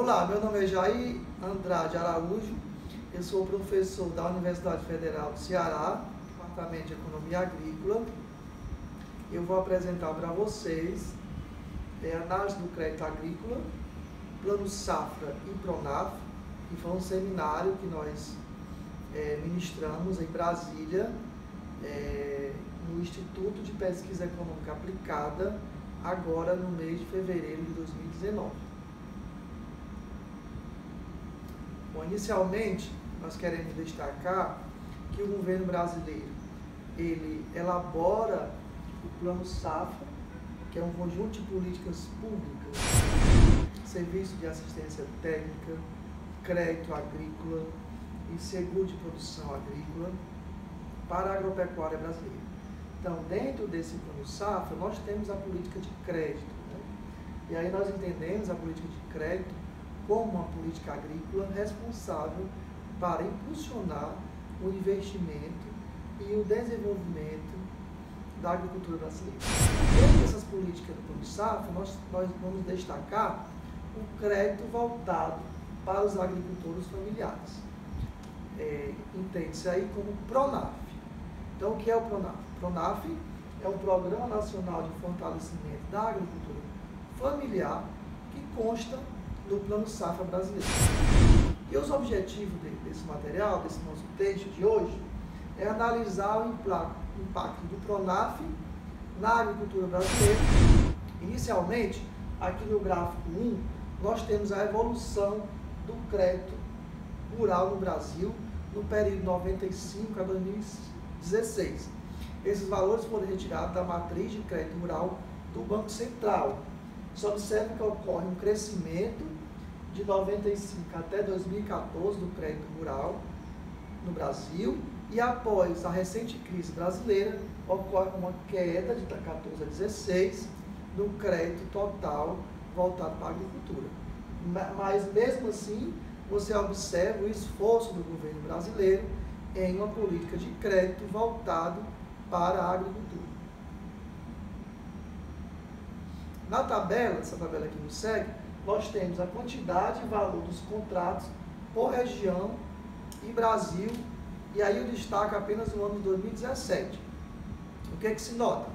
Olá, meu nome é Jair Andrade Araújo, eu sou professor da Universidade Federal do Ceará, Departamento de Economia Agrícola. Eu vou apresentar para vocês análise do crédito agrícola, Plano Safra e Pronaf, que foi um seminário que nós ministramos em Brasília, no Instituto de Pesquisa Econômica Aplicada, agora no mês de fevereiro de 2019. Bom, inicialmente, nós queremos destacar que o governo brasileiro, ele elabora o Plano Safra, que é um conjunto de políticas públicas, serviço de assistência técnica, crédito agrícola e seguro de produção agrícola para a agropecuária brasileira. Então, dentro desse Plano Safra, nós temos a política de crédito, né? E aí nós entendemos a política de crédito como uma política agrícola responsável para impulsionar o investimento e o desenvolvimento da agricultura brasileira. Dentro dessas políticas do Plano Safra, nós vamos destacar o crédito voltado para os agricultores familiares. Entende-se aí como Pronaf. Então, o que é o Pronaf? Pronaf é um Programa Nacional de Fortalecimento da Agricultura Familiar que consta do Plano Safra brasileiro. E os objetivos desse material, desse nosso texto de hoje, é analisar o impacto do Pronaf na agricultura brasileira. Inicialmente, aqui no gráfico 1, nós temos a evolução do crédito rural no Brasil no período 95 a 2016. Esses valores foram retirados da matriz de crédito rural do Banco Central. Se observa que ocorre um crescimento de 95 até 2014 do crédito rural no Brasil, e após a recente crise brasileira, ocorre uma queda de 14 a 16 do crédito total voltado para a agricultura. Mas mesmo assim, você observa o esforço do governo brasileiro em uma política de crédito voltado para a agricultura. Na tabela, essa tabela que nos segue, nós temos a quantidade e valor dos contratos por região e Brasil, e aí eu destaco apenas o ano de 2017. O que é que se nota?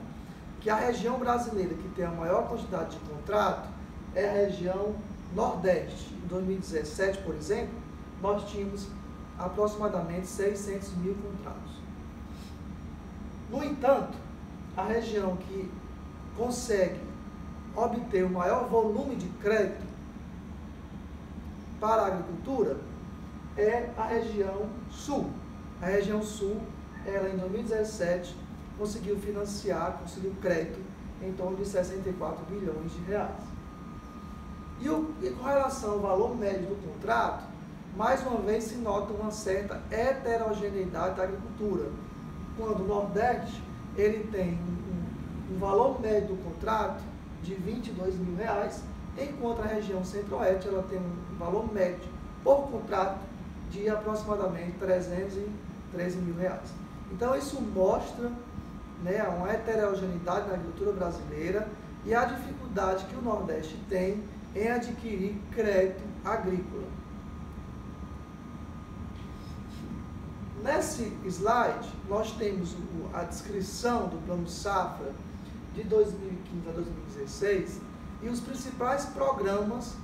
Que a região brasileira que tem a maior quantidade de contrato é a região Nordeste. Em 2017, por exemplo, nós tínhamos aproximadamente 600 mil contratos. No entanto, a região que consegue obter o maior volume de crédito para a agricultura é a região Sul. A região Sul, ela em 2017 conseguiu crédito em torno de 64 bilhões de reais. E com relação ao valor médio do contrato, mais uma vez se nota uma certa heterogeneidade da agricultura. Quando o Nordeste ele tem um valor médio do contrato de 22 mil reais, enquanto a região Centro-Oeste ela tem um valor médio por contrato de aproximadamente 313 mil reais. Então isso mostra, né, uma heterogeneidade na agricultura brasileira e a dificuldade que o Nordeste tem em adquirir crédito agrícola. Nesse slide, nós temos a descrição do Plano Safra de 2015 a 2016 e os principais programas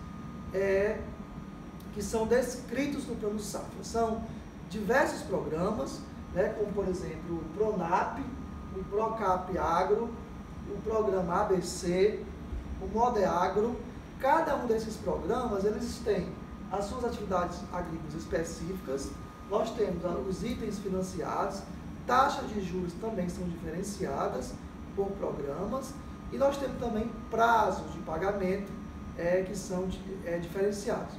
que são descritos no Plano Safra. São diversos programas, né, como por exemplo o Pronap, o Procap Agro, o Programa ABC, o Modeagro. Cada um desses programas, eles têm as suas atividades agrícolas específicas. Nós temos os itens financiados, taxas de juros também são diferenciadas por programas, e nós temos também prazos de pagamento que são diferenciados.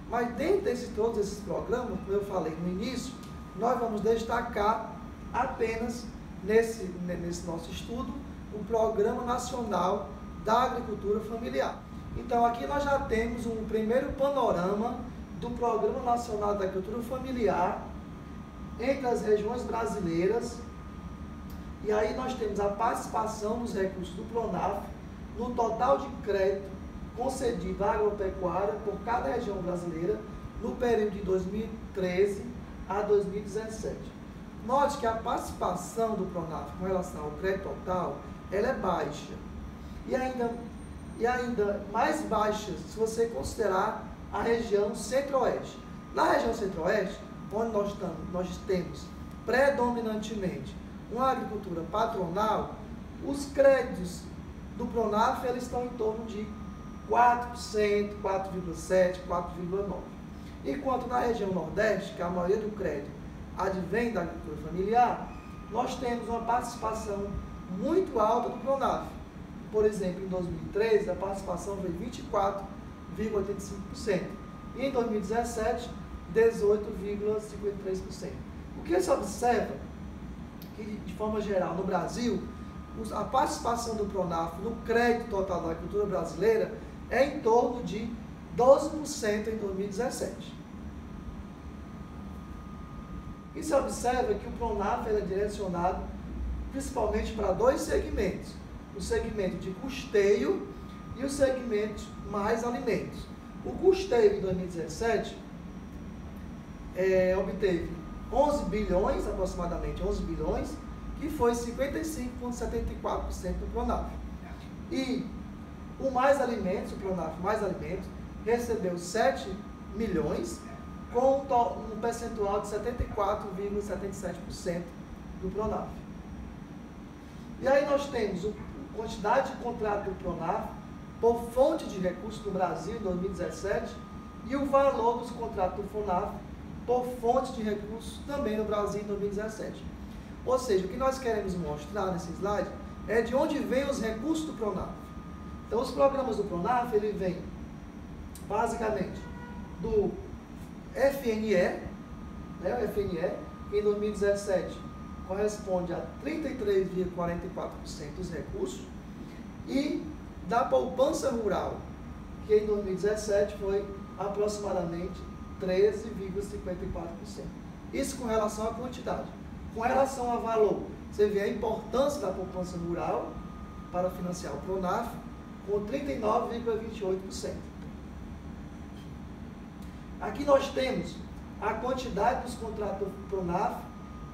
Mas dentro de todos esses programas, como eu falei no início, nós vamos destacar apenas nesse nosso estudo o Programa Nacional da Agricultura Familiar. Então aqui nós já temos um primeiro panorama do Programa Nacional da Agricultura Familiar entre as regiões brasileiras. E aí nós temos a participação dos recursos do Pronaf no total de crédito concedido à agropecuária por cada região brasileira no período de 2013 a 2017. Note que a participação do Pronaf com relação ao crédito total, ela é baixa. E ainda mais baixa se você considerar a região centro-oeste. Na região centro-oeste, onde nós temos predominantemente uma agricultura patronal, os créditos do Pronaf eles estão em torno de 4%, 4,7%, 4,9%. Enquanto na região Nordeste, que a maioria do crédito advém da agricultura familiar, nós temos uma participação muito alta do Pronaf. Por exemplo, em 2013, a participação foi 24,85%. E em 2017, 18,53%. O que se observa que, de forma geral, no Brasil, a participação do Pronaf no crédito total da agricultura brasileira é em torno de 12% em 2017. E se observa que o Pronaf é direcionado principalmente para dois segmentos: o segmento de custeio e o segmento mais alimentos. O custeio em 2017 obteve 11 bilhões, aproximadamente 11 bilhões, que foi 55,74% do Pronaf. E o mais alimentos, o Pronaf mais alimentos, recebeu 7 milhões, com um percentual de 74,77% do Pronaf. E aí nós temos a quantidade de contrato do Pronaf por fonte de recursos no Brasil em 2017 e o valor dos contratos do Pronaf por fonte de recursos também no Brasil em 2017. Ou seja, o que nós queremos mostrar nesse slide é de onde vêm os recursos do Pronaf. Então, os programas do Pronaf, ele vem basicamente do FNE, né, o FNE, que em 2017 corresponde a 33,44% dos recursos, e da poupança rural, que em 2017 foi aproximadamente 13,54%. Isso com relação à quantidade. Com relação ao valor, você vê a importância da poupança rural para financiar o Pronaf, com 39,28%. Aqui nós temos a quantidade dos contratos do Pronaf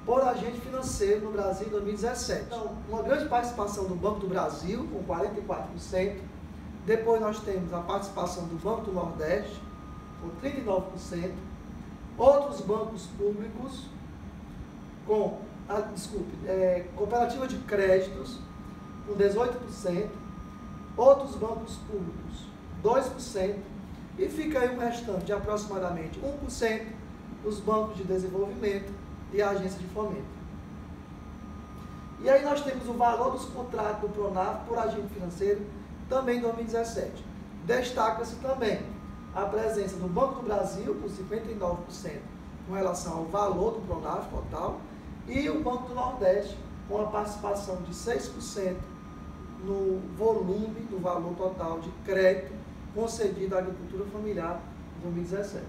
por agente financeiro no Brasil em 2017. Então, uma grande participação do Banco do Brasil, com 44%. Depois nós temos a participação do Banco do Nordeste, com 39%. Outros bancos públicos, cooperativa de créditos, com 18%. Outros bancos públicos, 2%. E fica aí um restante de aproximadamente 1% dos bancos de desenvolvimento e agências de fomento. E aí nós temos o valor dos contratos do Pronaf por agente financeiro também em 2017. Destaca-se também a presença do Banco do Brasil, com 59% com relação ao valor do Pronaf total, e o Banco do Nordeste, com a participação de 6% no volume do valor total de crédito concedido à agricultura familiar em 2017.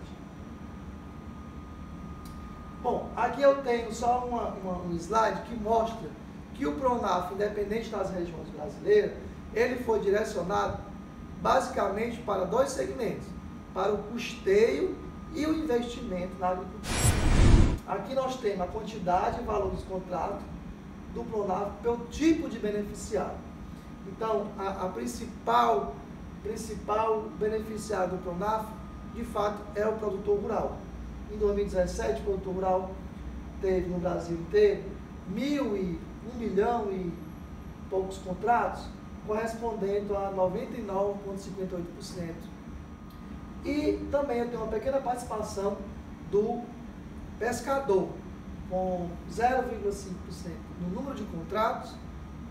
Bom, aqui eu tenho só um slide que mostra que o Pronaf, independente das regiões brasileiras, ele foi direcionado basicamente para dois segmentos: para o custeio e o investimento na agricultura. Aqui nós temos a quantidade e valor dos contratos do Pronaf pelo tipo de beneficiário. Então, a principal beneficiário do Pronaf, de fato, é o produtor rural. Em 2017, o produtor rural teve no Brasil inteiro 1 milhão e poucos contratos, correspondendo a 99,58%. E também eu tenho uma pequena participação do pescador, com 0,5% no número de contratos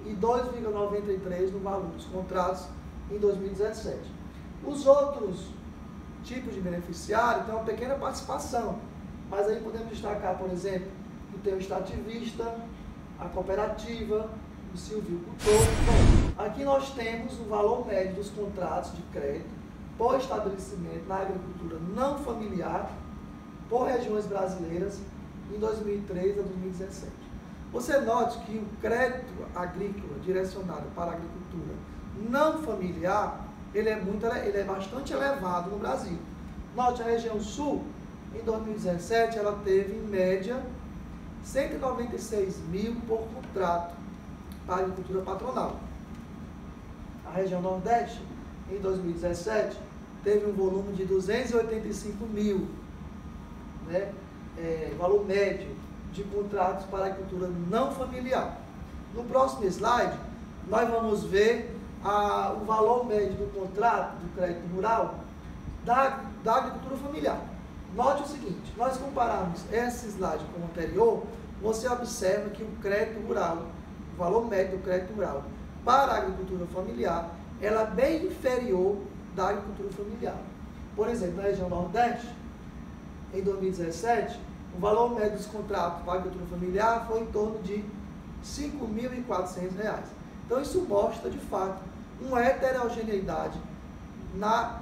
e 2,93% no valor dos contratos em 2017. Os outros tipos de beneficiário têm uma pequena participação, mas aí podemos destacar, por exemplo, que tem o extrativista, a cooperativa, o silvicultor. Bom, aqui nós temos o valor médio dos contratos de crédito por estabelecimento na agricultura não familiar por regiões brasileiras em 2003 a 2017. Você note que o crédito agrícola direcionado para a agricultura não familiar, ele é bastante elevado no Brasil. Note, a região sul, em 2017, ela teve, em média, 196 mil por contrato para a agricultura patronal. A região nordeste, em 2017, teve um volume de 285 mil, né, valor médio de contratos para a agricultura não familiar. No próximo slide, nós vamos ver o valor médio do contrato do crédito rural da agricultura familiar. Note o seguinte, nós compararmos esse slide com o anterior, você observa que o crédito rural, o valor médio do crédito rural para a agricultura familiar, ela é bem inferior da agricultura familiar. Por exemplo, na região nordeste, em 2017, o valor médio dos contratos para a agricultura familiar foi em torno de R$ 5.400. Então, isso mostra, de fato, uma heterogeneidade na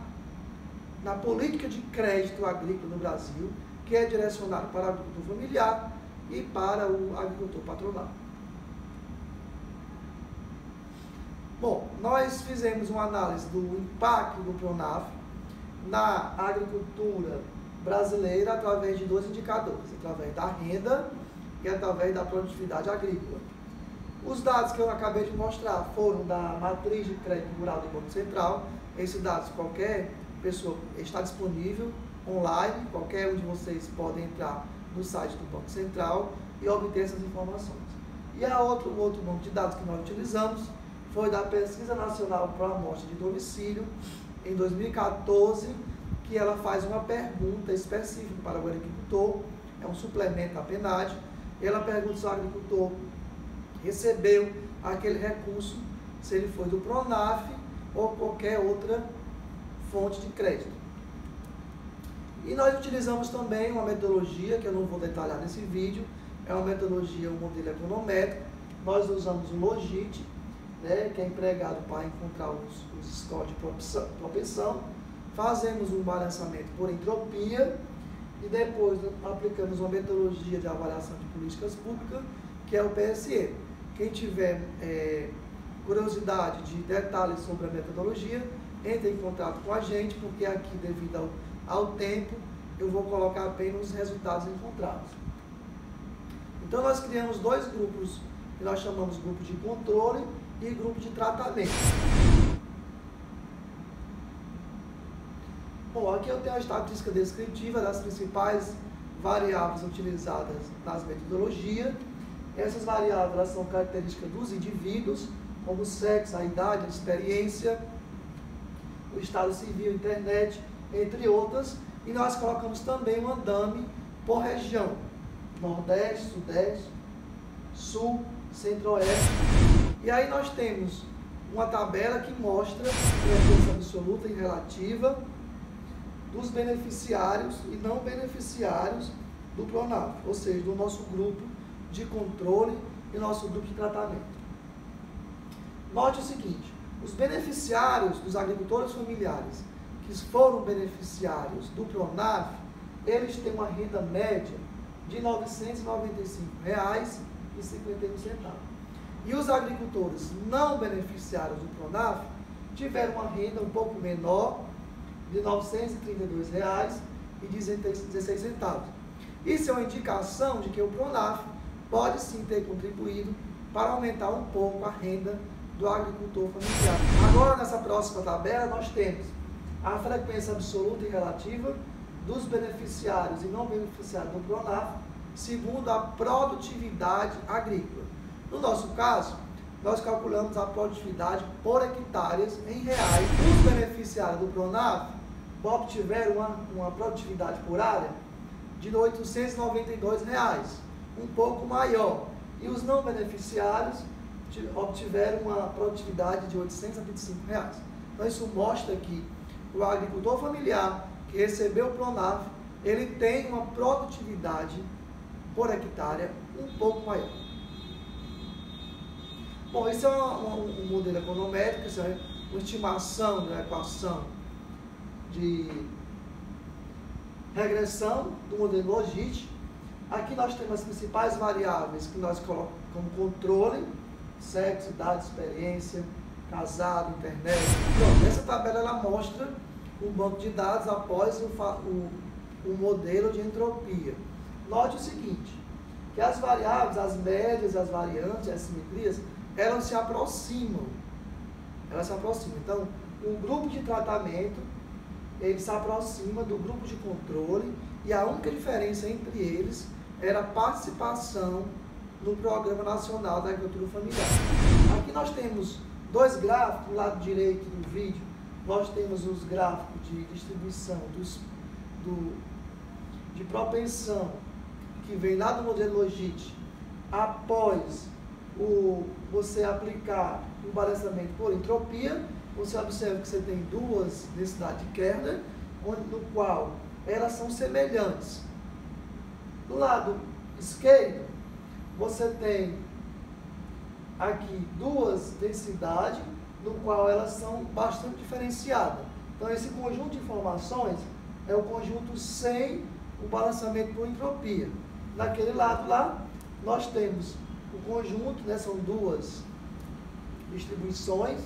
política de crédito agrícola no Brasil, que é direcionado para o agricultor familiar e para o agricultor patronal. Bom, nós fizemos uma análise do impacto do PRONAF na agricultura brasileira através de dois indicadores, através da renda e através da produtividade agrícola. Os dados que eu acabei de mostrar foram da matriz de crédito rural do Banco Central. Esses dados, qualquer pessoa está disponível online, qualquer um de vocês pode entrar no site do Banco Central e obter essas informações. E o outro banco de dados que nós utilizamos foi da Pesquisa Nacional para a Amostra de Domicílio, em 2014, que ela faz uma pergunta específica para o agricultor, é um suplemento à PNAD, e ela pergunta se o agricultor recebeu aquele recurso, se ele foi do PRONAF ou qualquer outra fonte de crédito. E nós utilizamos também uma metodologia, que eu não vou detalhar nesse vídeo, é uma metodologia, um modelo econométrico. Nós usamos o Logit, né, que é empregado para encontrar os scores de propensão. Fazemos um balanceamento por entropia e depois aplicamos uma metodologia de avaliação de políticas públicas, que é o PSE. Quem tiver curiosidade de detalhes sobre a metodologia, entre em contato com a gente, porque aqui, devido ao tempo, eu vou colocar apenas os resultados encontrados. Então, nós criamos dois grupos, que nós chamamos de grupo de controle e grupo de tratamento. Bom, aqui eu tenho a estatística descritiva das principais variáveis utilizadas nas metodologias. Essas variáveis elas são características dos indivíduos, como o sexo, a idade, a experiência, o estado civil, internet, entre outras. E nós colocamos também um andame por região: Nordeste, Sudeste, Sul, Centro-Oeste. E aí nós temos uma tabela que mostra a frequência absoluta e relativa dos beneficiários e não beneficiários do PRONAF, ou seja, do nosso grupo de controle e nosso grupo de tratamento. Note o seguinte: os beneficiários dos agricultores familiares que foram beneficiários do PRONAF, eles têm uma renda média de R$ 995,51. E os agricultores não beneficiários do PRONAF tiveram uma renda um pouco menor, de R$ 932,16. Isso é uma indicação de que o PRONAF pode sim ter contribuído para aumentar um pouco a renda do agricultor familiar. Agora, nessa próxima tabela, nós temos a frequência absoluta e relativa dos beneficiários e não beneficiários do PRONAF, segundo a produtividade agrícola. No nosso caso, nós calculamos a produtividade por hectares em reais. Os beneficiários do PRONAF obtiveram uma produtividade por área de R$ 892, um pouco maior. E os não beneficiários obtiveram uma produtividade de R$ 825. Então, isso mostra que o agricultor familiar que recebeu o PRONAF, ele tem uma produtividade por hectare um pouco maior. Bom, esse é um modelo econométrico, isso é uma estimação de uma equação de regressão do modelo Logit. Aqui nós temos as principais variáveis que nós colocamos como controle: sexo, idade, experiência, casado, internet. Pronto, essa tabela ela mostra o banco de dados após o modelo de entropia. Note o seguinte, que as variáveis, as médias, as variantes, as simetrias, elas se aproximam. Então, o grupo de tratamento, ele se aproxima do grupo de controle e a única diferença entre eles era a participação no Programa Nacional da Agricultura Familiar. Aqui nós temos dois gráficos, do lado direito do vídeo, nós temos os gráficos de distribuição de propensão, que vem lá do modelo Logit, após você aplicar um balanceamento por entropia. Você observa que você tem duas densidades de Kernel, no qual elas são semelhantes. Do lado esquerdo, você tem aqui duas densidades, no qual elas são bastante diferenciadas. Então, esse conjunto de informações é o conjunto sem o balanceamento por entropia. Naquele lado lá, nós temos o conjunto, né, são duas distribuições,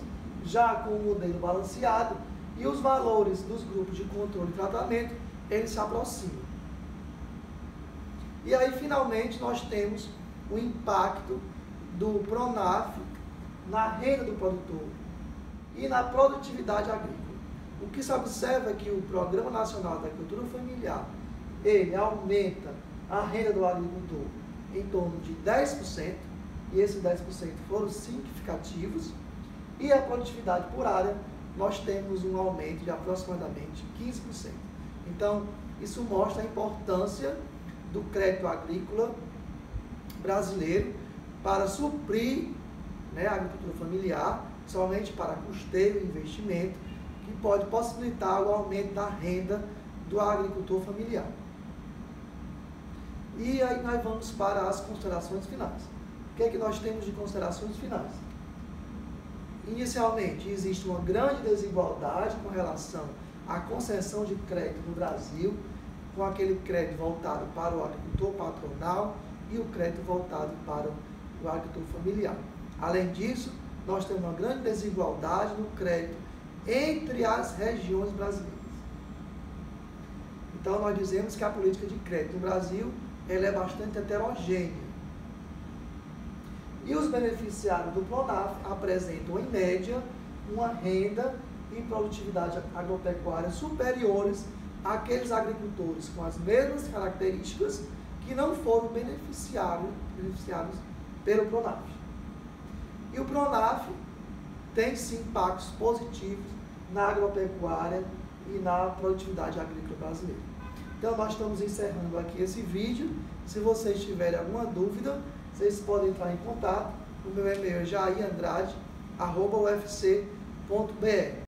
já com o modelo balanceado, e os valores dos grupos de controle e tratamento, eles se aproximam. E aí, finalmente, nós temos o impacto do PRONAF na renda do produtor e na produtividade agrícola. O que se observa é que o Programa Nacional da Agricultura Familiar, ele aumenta a renda do agricultor em torno de 10%, e esses 10% foram significativos, e a produtividade por área, nós temos um aumento de aproximadamente 15%. Então, isso mostra a importância do crédito agrícola brasileiro para suprir, né, a agricultura familiar, somente para custeio e investimento, que pode possibilitar o aumento da renda do agricultor familiar. E aí nós vamos para as considerações finais. O que é que nós temos de considerações finais? Inicialmente, existe uma grande desigualdade com relação à concessão de crédito no Brasil, com aquele crédito voltado para o agricultor patronal e o crédito voltado para o agricultor familiar. Além disso, nós temos uma grande desigualdade no crédito entre as regiões brasileiras. Então, nós dizemos que a política de crédito no Brasil ela é bastante heterogênea. E os beneficiários do PRONAF apresentam, em média, uma renda e produtividade agropecuária superiores àqueles agricultores com as mesmas características que não foram beneficiados pelo PRONAF. E o PRONAF tem sim impactos positivos na agropecuária e na produtividade agrícola brasileira. Então, nós estamos encerrando aqui esse vídeo. Se vocês tiverem alguma dúvida, vocês podem entrar em contato. O meu e-mail é jair.andrade@ufc.br.